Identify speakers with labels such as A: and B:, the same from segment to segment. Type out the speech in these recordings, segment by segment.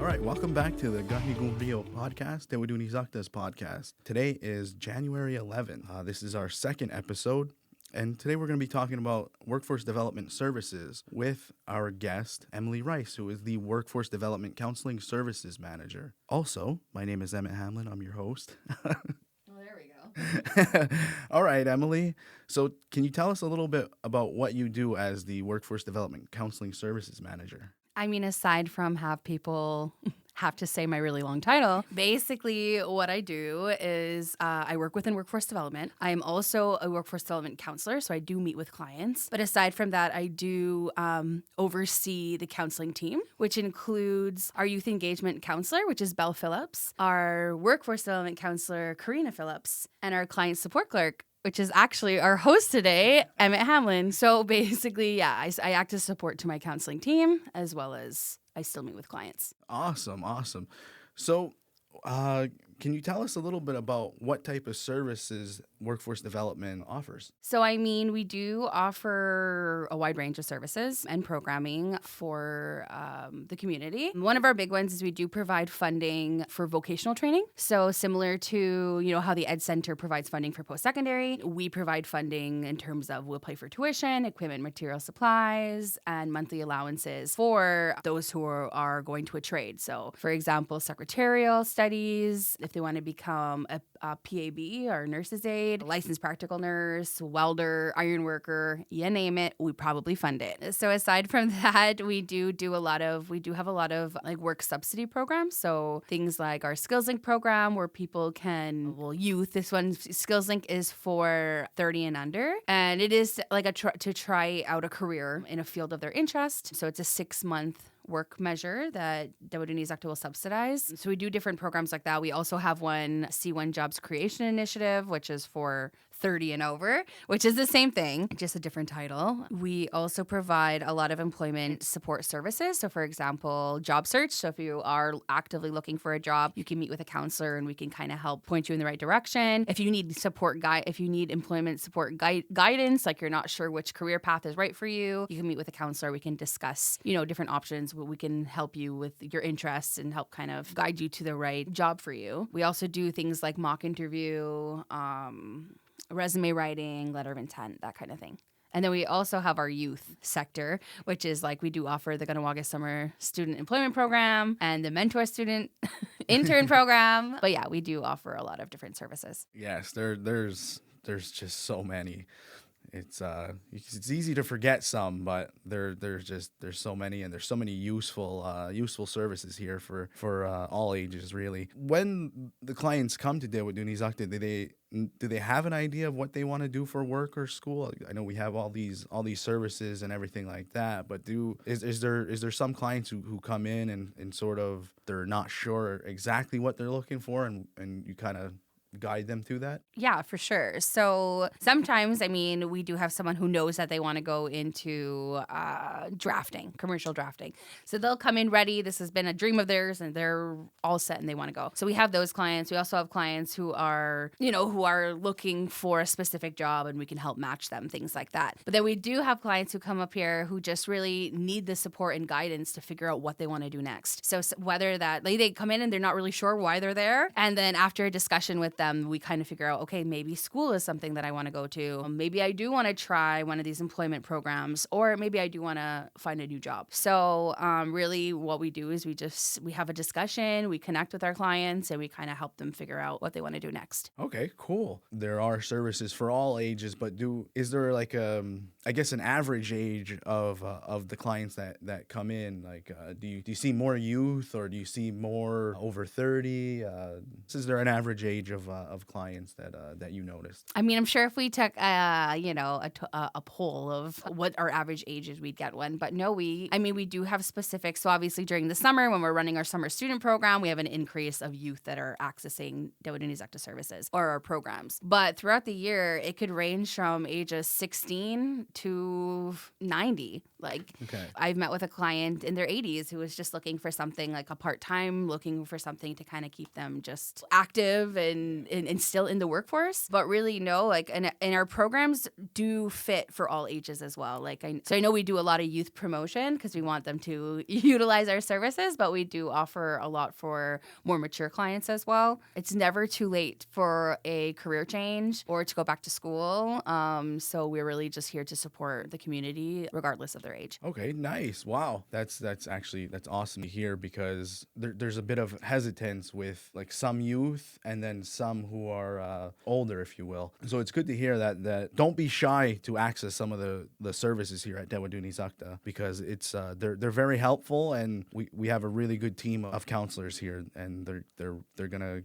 A: All right, welcome back to the Rio podcast, Tewatohnhi'saktha's podcast. Today is January 11th. This is our second episode, and today we're going to be talking about workforce development services with our guest, Emily Rice, who is the Workforce Development Counseling Services Manager. Also, my name is Emmitt Hamelin. I'm your host.
B: Well, there we go.
A: All right, Emily. So can you tell us a little bit about what you do as the Workforce Development Counseling Services Manager?
B: I mean, aside from have people have to say my really long title, basically what I do is I work within workforce development. I'm also a workforce development counselor, so I do meet with clients. But aside from that, I do oversee the counseling team, which includes our youth engagement counselor, which is Belle Phillips, our workforce development counselor, Karina Phillips, and our client support clerk, which is actually our host today, Emmitt Hamelin. So basically, I act as support to my counseling team, as well as I still meet with clients.
A: Awesome. So can you tell us a little bit about what type of services workforce development offers?
B: So, I mean, we do offer a wide range of services and programming for the community. One of our big ones is we do provide funding for vocational training. So similar to, how the Ed Center provides funding for post-secondary, we provide funding in terms of we'll pay for tuition, equipment, material supplies, and monthly allowances for those who are going to a trade. So, for example, secretarial studies, if they want to become a PAB or nurse's aide, licensed practical nurse, welder, iron worker, you name it, we probably fund it. So aside from that, we do have a lot of like work subsidy programs. So things like our SkillsLink program where people can, youth, this one, SkillsLink is for 30 and under. And it is like to try out a career in a field of their interest. So it's a 6-month work measure that Tewatohnhi'saktha will subsidize. So we do different programs like that. We also have one C1 Jobs Creation Initiative, which is for 30 and over, which is the same thing, just a different title. We also provide a lot of employment support services. So for example, job search. So if you are actively looking for a job, you can meet with a counselor and we can kind of help point you in the right direction. If you need if you need employment support guidance, like you're not sure which career path is right for you, you can meet with a counselor. We can discuss, different options. We can help you with your interests and help kind of guide you to the right job for you. We also do things like mock interview, resume writing, letter of intent, that kind of thing. And then we also have our youth sector, which is like we do offer the Kahnawake Summer Student Employment Program and the Mentor Student Intern Program. But yeah, we do offer a lot of different services.
A: Yes, there's just so many. It's easy to forget some, but there's so many, and there's so many useful services here for all ages, really. When the clients come to Tewatohnhi'saktha, do they have an idea of what they want to do for work or school? I know we have all these services and everything like that, but is there some clients who come in and sort of they're not sure exactly what they're looking for, and you kind of guide them through that?
B: Yeah, for sure. So sometimes, we do have someone who knows that they want to go into commercial drafting. So they'll come in ready. This has been a dream of theirs and they're all set and they want to go. So we have those clients. We also have clients who are looking for a specific job and we can help match them, things like that. But then we do have clients who come up here who just really need the support and guidance to figure out what they want to do next. So whether that they come in and they're not really sure why they're there. And then after a discussion with them, we kind of figure out, okay, maybe school is something that I want to go to. Maybe I do want to try one of these employment programs, or maybe I do want to find a new job. So really what we do is we have a discussion, we connect with our clients, and we kind of help them figure out what they want to do next.
A: Okay, cool. There are services for all ages, but is there like I guess an average age of the clients that come in? Like, do you see more youth or do you see more over 30? Is there an average age of clients that you noticed?
B: I'm sure if we took a poll of what our average age is, we'd get one. But no, we do have specifics. So obviously during the summer when we're running our summer student program, we have an increase of youth that are accessing Tewatohnhi'saktha services or our programs. But throughout the year, it could range from ages 16 to 90. Like
A: Okay.
B: I've met with a client in their 80s who was just looking for something like a part-time, looking for something to kind of keep them just active and still in the workforce. But really, no, like, and our programs do fit for all ages as well. Like, so I know we do a lot of youth promotion because we want them to utilize our services, but we do offer a lot for more mature clients as well. It's never too late for a career change or to go back to school. So we're really just here to support the community regardless of their age.
A: Okay, nice. Wow. That's awesome to hear, because there's a bit of hesitance with like some youth and then some who are older, if you will. So it's good to hear that don't be shy to access some of the services here at Tewatohnhi'saktha, because it's they're very helpful, and we have a really good team of counselors here, and they're gonna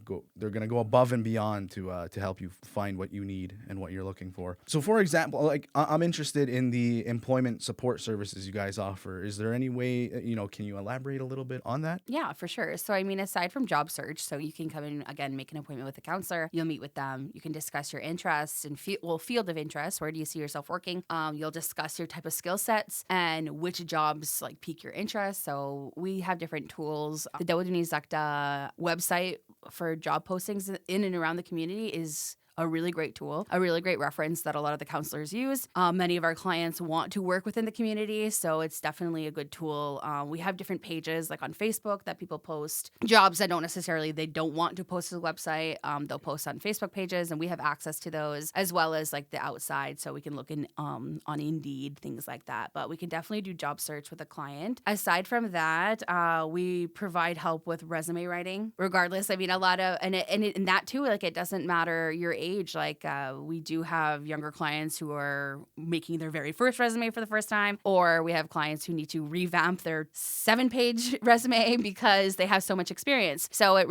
A: go above and beyond to help you find what you need and what you're looking for. So for example, like I'm interested in the employment support services you guys offer. Is there any way, can you elaborate a little bit on that?
B: Yeah, for sure. So, I mean, aside from job search, so you can come in, again, make an appointment with a counselor. You'll meet with them. You can discuss your interests and field of interest. Where do you see yourself working? You'll discuss your type of skill sets and which jobs like pique your interest. So we have different tools. The Tewatohnhi'saktha website for job postings in and around the community is a really great tool, a really great reference that a lot of the counselors use. Many of our clients want to work within the community, so it's definitely a good tool. We have different pages like on Facebook that people post jobs that they don't want to post to the website. They'll post on Facebook pages, and we have access to those, as well as like the outside, so we can look in on Indeed, things like that. But we can definitely do job search with a client. Aside from that, we provide help with resume writing. Regardless, I mean, a lot of and that too, like it doesn't matter your age. Like we do have younger clients who are making their very first resume for the first time, or we have clients who need to revamp their 7-page resume because they have so much experience. So it's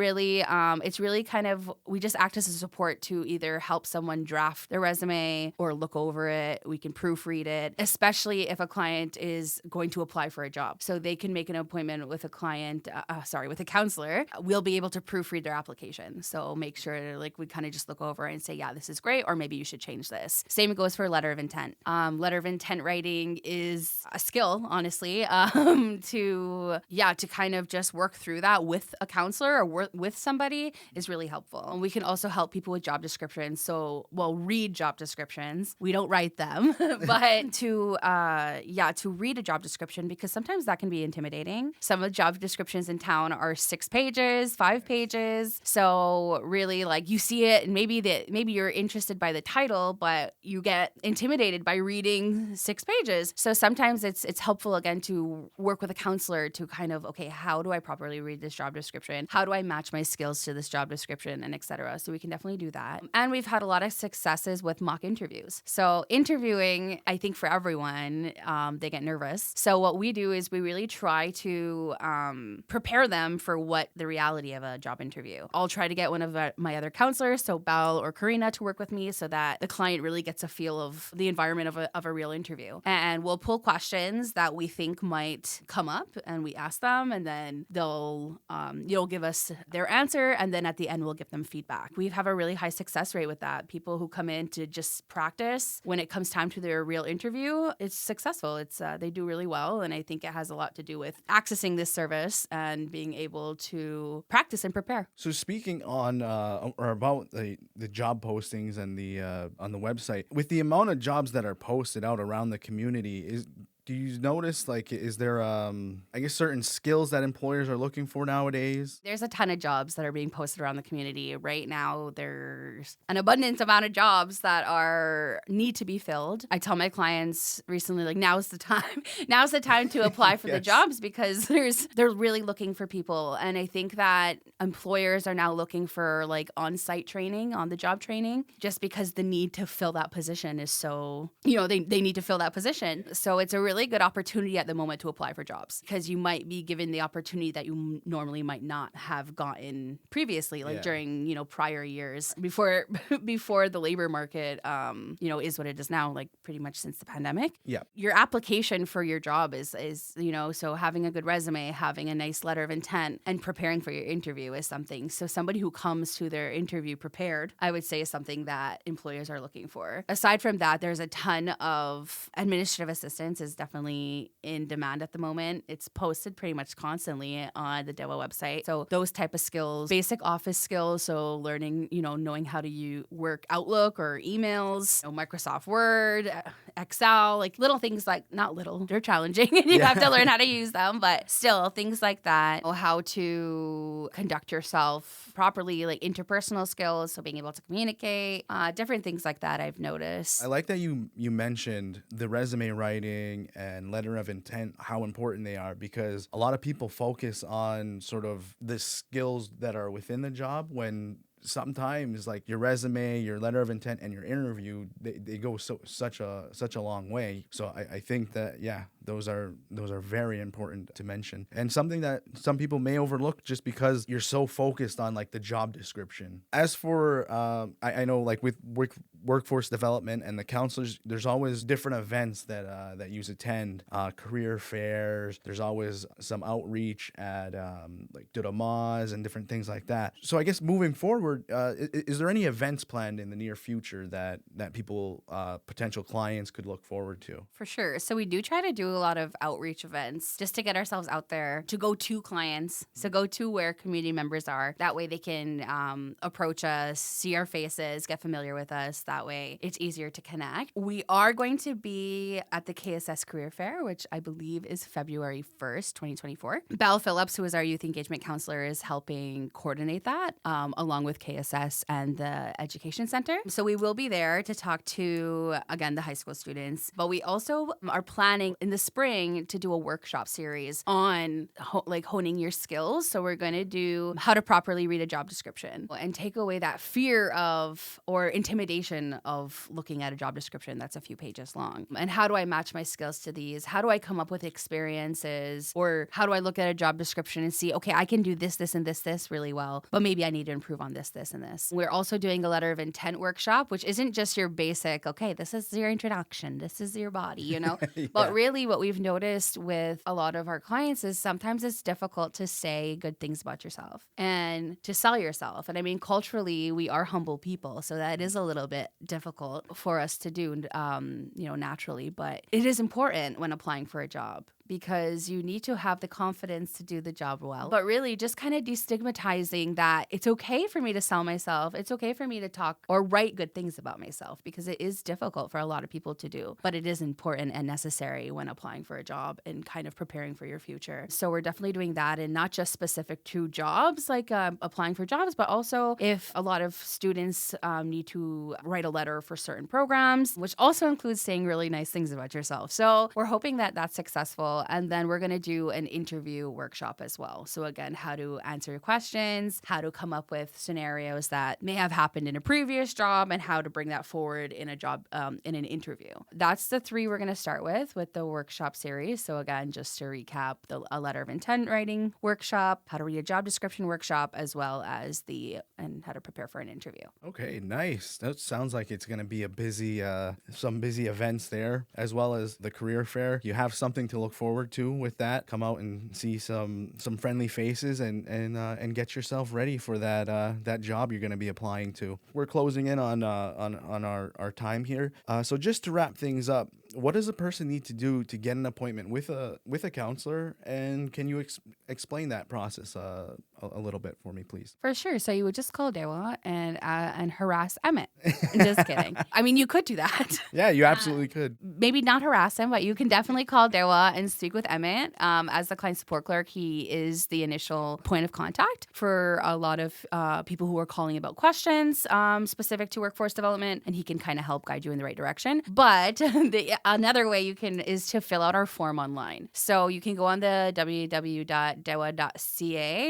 B: really kind of, we just act as a support to either help someone draft their resume or look over it. We can proofread it, especially if a client is going to apply for a job. So they can make an appointment with with a counselor. We'll be able to proofread their application. So make sure like we kind of just look over and say, yeah, this is great, or maybe you should change this. Same goes for letter of intent. Letter of intent writing is a skill, honestly, to kind of just work through that with a counselor or with somebody is really helpful. And we can also help people with job descriptions. So, read job descriptions. We don't write them, but to read a job description, because sometimes that can be intimidating. Some of the job descriptions in town are 6 pages, 5 pages. So really, like, you see it and maybe you're interested by the title, but you get intimidated by reading 6 pages. So sometimes it's helpful, again, to work with a counselor to kind of, okay, how do I properly read this job description? How do I match my skills to this job description, and et cetera? So we can definitely do that. And we've had a lot of successes with mock interviews. So interviewing, I think for everyone, they get nervous. So what we do is we really try to prepare them for what the reality of a job interview. I'll try to get one of my other counselors, so Belle or Karina, to work with me so that the client really gets a feel of the environment of a real interview. And we'll pull questions that we think might come up, and we ask them, and then they'll give us their answer, and then at the end we'll give them feedback. We have a really high success rate with that. People who come in to just practice, when it comes time to their real interview, it's successful. They do really well, and I think it has a lot to do with accessing this service and being able to practice and prepare.
A: So speaking on or about the job postings and the on the website, with the amount of jobs that are posted out around the community, do you notice, like, is there, I guess, certain skills that employers are looking for nowadays?
B: There's a ton of jobs that are being posted around the community. Right now, there's an abundant amount of jobs that need to be filled. I tell my clients recently, like, now's the time. Now's the time to apply for the jobs, because they're really looking for people. And I think that employers are now looking for, like, on-site training, on-the-job training, just because the need to fill that position is so, they need to fill that position. So it's a really really good opportunity at the moment to apply for jobs because you might be given the opportunity that you normally might not have gotten previously, like during, prior years before before the labor market, is what it is now, like pretty much since the pandemic.
A: Yeah.
B: Your application for your job is so having a good resume, having a nice letter of intent, and preparing for your interview is something. So somebody who comes to their interview prepared, I would say, is something that employers are looking for. Aside from that, there's a ton of administrative assistance is definitely in demand at the moment. It's posted pretty much constantly on the DEWA website. So those type of skills, basic office skills, so learning, knowing how to work Outlook or emails, Microsoft Word, Excel, like little things like, not little, they're challenging and you have to learn how to use them, but still things like that. How to conduct yourself properly, like interpersonal skills, so being able to communicate, different things like that I've noticed.
A: I like that you mentioned the resume writing and letter of intent, how important they are, because a lot of people focus on sort of the skills that are within the job when sometimes like your resume, your letter of intent, and your interview, they go such a long way. So I think that those are very important to mention, and something that some people may overlook just because you're so focused on like the job description. As for I know like with workforce development and the counselors, there's always different events that you attend, career fairs. There's always some outreach at like Tewatohnhi'saktha and different things like that. So I guess moving forward, is there any events planned in the near future that people, potential clients, could look forward to?
B: For sure. So we do try to do a lot of outreach events just to get ourselves out there, to go to clients, so go to where community members are. That way they can approach us, see our faces, get familiar with us. That way it's easier to connect. We are going to be at the KSS Career Fair, which I believe is February 1st, 2024. Belle Phillips, who is our youth engagement counselor, is helping coordinate that along with KSS and the Education Center. So we will be there to talk to, again, the high school students. But we also are planning in the spring to do a workshop series on honing your skills. So we're going to do how to properly read a job description and take away that fear of or intimidation of looking at a job description that's a few pages long. And how do I match my skills to these? How do I come up with experiences? Or how do I look at a job description and see, okay, I can do this, and this really well, but maybe I need to improve on this, and this. We're also doing a letter of intent workshop, which isn't just your basic, okay, this is your introduction, this is your body, Yeah. But really what we've noticed with a lot of our clients is sometimes it's difficult to say good things about yourself and to sell yourself. And I mean, culturally, we are humble people, so that is a little bit difficult for us to do, naturally. But it is important when applying for a job, because you need to have the confidence to do the job well. But really just kind of destigmatizing that it's okay for me to sell myself. It's okay for me to talk or write good things about myself, because it is difficult for a lot of people to do. But it is important and necessary when applying for a job and kind of preparing for your future. So we're definitely doing that, and not just specific to jobs, like applying for jobs, but also if a lot of students need to write a letter for certain programs, which also includes saying really nice things about yourself. So we're hoping that that's successful. And then we're going to do an interview workshop as well. So again, how to answer your questions, how to come up with scenarios that may have happened in a previous job, and how to bring that forward in a job, in an interview. That's the 3 we're going to start with the workshop series. So again, just to recap, a letter of intent writing workshop, how to read a job description workshop, as well as and how to prepare for an interview.
A: Okay, nice. That sounds like it's going to be a busy, some busy events there, as well as the career fair. You have something to look forward to with that. Come out and see some friendly faces and get yourself ready for that job you're going to be applying to. We're closing in on our time here. So just to wrap things up, what does a person need to do to get an appointment with a counselor? And can you explain that process a little bit for me, please?
B: For sure. So you would just call DEWA and harass Emmitt. Just kidding. I mean, you could do that.
A: Yeah, you absolutely could.
B: Maybe not harass him, but you can definitely call DEWA and speak with Emmitt. As the client support clerk, he is the initial point of contact for a lot of people who are calling about questions specific to workforce development, and he can kind of help guide you in the right direction. But another way is to fill out our form online. So you can go on the www.dewa.ca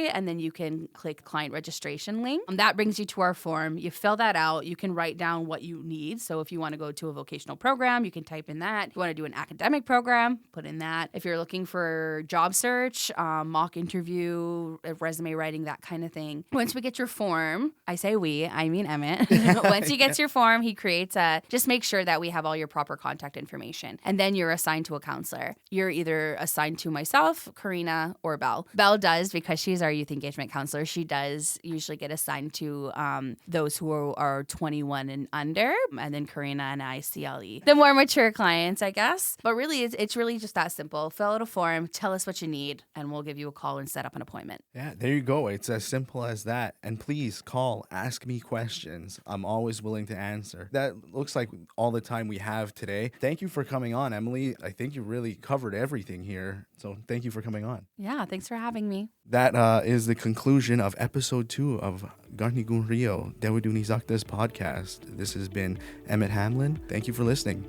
B: and then you can click client registration link. That brings you to our form. You fill that out. You can write down what you need. So if you want to go to a vocational program, you can type in that. If you want to do an academic program, put in that. If you're looking for job search, mock interview, resume writing, that kind of thing. Once we get your form, I say we, I mean Emmitt. Once he gets your form, he creates just make sure that we have all your proper contact information. And then you're assigned to a counselor. You're either assigned to myself, Karina, or Belle. Belle does, because she's our youth engagement counselor, she does usually get assigned to those who are 21 and under. And then Karina and I, CLE. The more mature clients, I guess. But really, it's really just that simple. Fill out a form, tell us what you need, and we'll give you a call and set up an appointment.
A: Yeah, there you go. It's as simple as that. And please call, ask me questions. I'm always willing to answer. That looks like all the time we have today. Thank you for coming on, Emily. I think you really covered everything here. So thank you for coming on.
B: Yeah, thanks for having me.
A: That is the conclusion of episode 2 of Tewatohnhi'saktha's podcast. This has been Emmitt Hamelin. Thank you for listening.